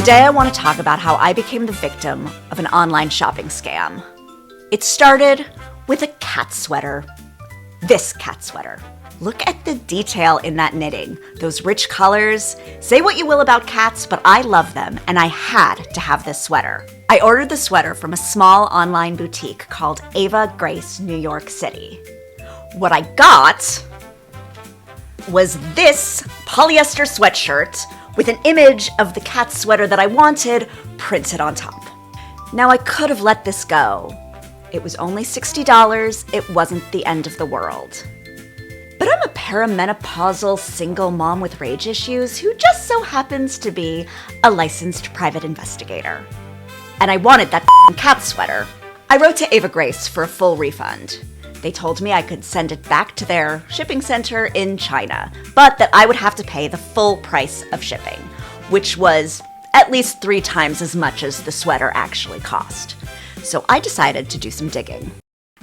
Today I want to talk about how I became the victim of an online shopping scam. It started with a cat sweater. This cat sweater. Look at the detail in that knitting, those rich colors. Say what you will about cats, but I love them, and I had to have this sweater. I ordered the sweater from a small online boutique called Ava Grace, New York City. What I got was this polyester sweatshirt with an image of the cat sweater that I wanted printed on top. Now I could have let this go. It was only $60, it wasn't the end of the world. But I'm a perimenopausal single mom with rage issues who just so happens to be a licensed private investigator. And I wanted that cat sweater. I wrote to Ava Grace for a full refund. They told me I could send it back to their shipping center in China, but that I would have to pay the full price of shipping, which was at least 3 times as much as the sweater actually cost. So I decided to do some digging.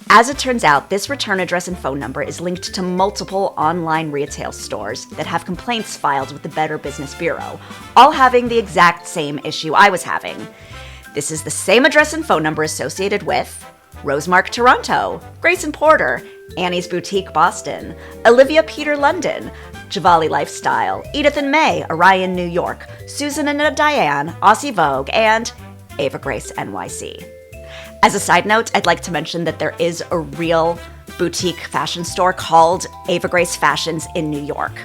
As it turns out, this return address and phone number is linked to multiple online retail stores that have complaints filed with the Better Business Bureau, all having the exact same issue I was having. This is the same address and phone number associated with Rosemark Toronto, Grayson Porter, Annie's Boutique Boston, Olivia Peter London, Javali Lifestyle, Edith and May, Orion New York, Susan and Diane, Aussie Vogue, and Ava Grace NYC. As a side note, I'd like to mention that there is a real boutique fashion store called Ava Grace Fashions in New York.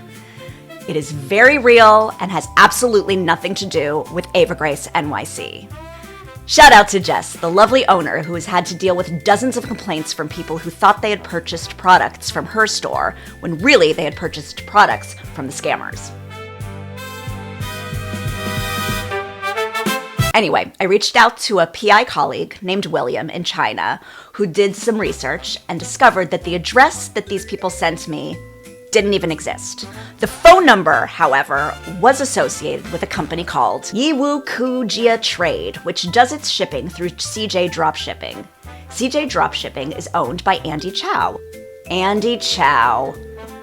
It is very real and has absolutely nothing to do with Ava Grace NYC. Shout out to Jess, the lovely owner who has had to deal with dozens of complaints from people who thought they had purchased products from her store when really they had purchased products from the scammers. Anyway, I reached out to a PI colleague named William in China who did some research and discovered that the address that these people sent me didn't even exist. The phone number, however, was associated with a company called Yiwu Kujia Trade, which does its shipping through CJ Dropshipping. CJ Dropshipping is owned by Andy Chow. Andy Chow,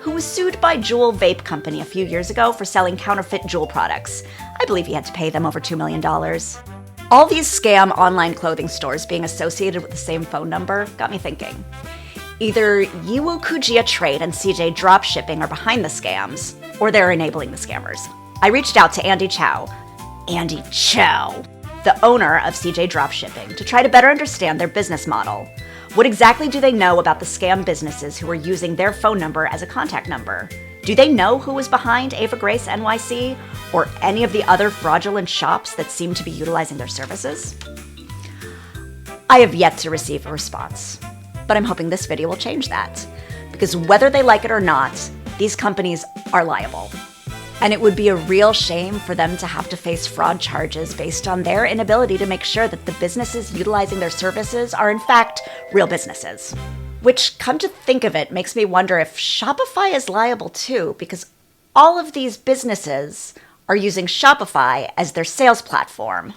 who was sued by Juul Vape Company a few years ago for selling counterfeit Juul products. I believe he had to pay them over $2 million. All these scam online clothing stores being associated with the same phone number got me thinking. Either Yiwu Kujia Trade and CJ Dropshipping are behind the scams, or they're enabling the scammers. I reached out to Andy Chow, the owner of CJ Dropshipping, to try to better understand their business model. What exactly do they know about the scam businesses who are using their phone number as a contact number? Do they know who was behind Ava Grace NYC, or any of the other fraudulent shops that seem to be utilizing their services? I have yet to receive a response. But I'm hoping this video will change that. Because whether they like it or not, these companies are liable. And it would be a real shame for them to have to face fraud charges based on their inability to make sure that the businesses utilizing their services are in fact real businesses. Which, come to think of it, makes me wonder if Shopify is liable too, because all of these businesses are using Shopify as their sales platform.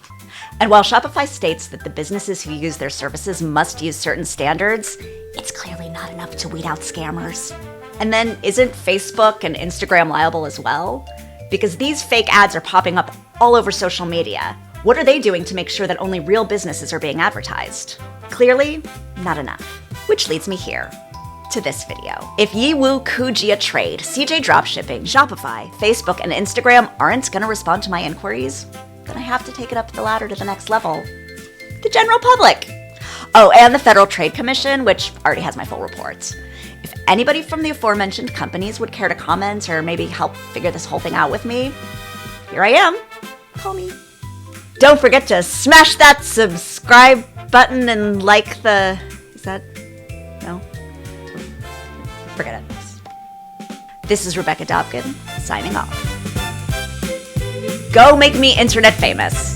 And while Shopify states that the businesses who use their services must use certain standards, it's clearly not enough to weed out scammers. And then isn't Facebook and Instagram liable as well? Because these fake ads are popping up all over social media. What are they doing to make sure that only real businesses are being advertised? Clearly, not enough. Which leads me here to this video. If Yiwu Kujia Trade, CJ Dropshipping, Shopify, Facebook, and Instagram aren't gonna respond to my inquiries, then I have to take it up the ladder to the next level. The general public. Oh, and the Federal Trade Commission, which already has my full report. If anybody from the aforementioned companies would care to comment or maybe help figure this whole thing out with me, here I am. Call me. Don't forget to smash that subscribe button and like the... Is that... No? Forget it. This is Rebecca Dobkin, signing off. Go make me internet famous.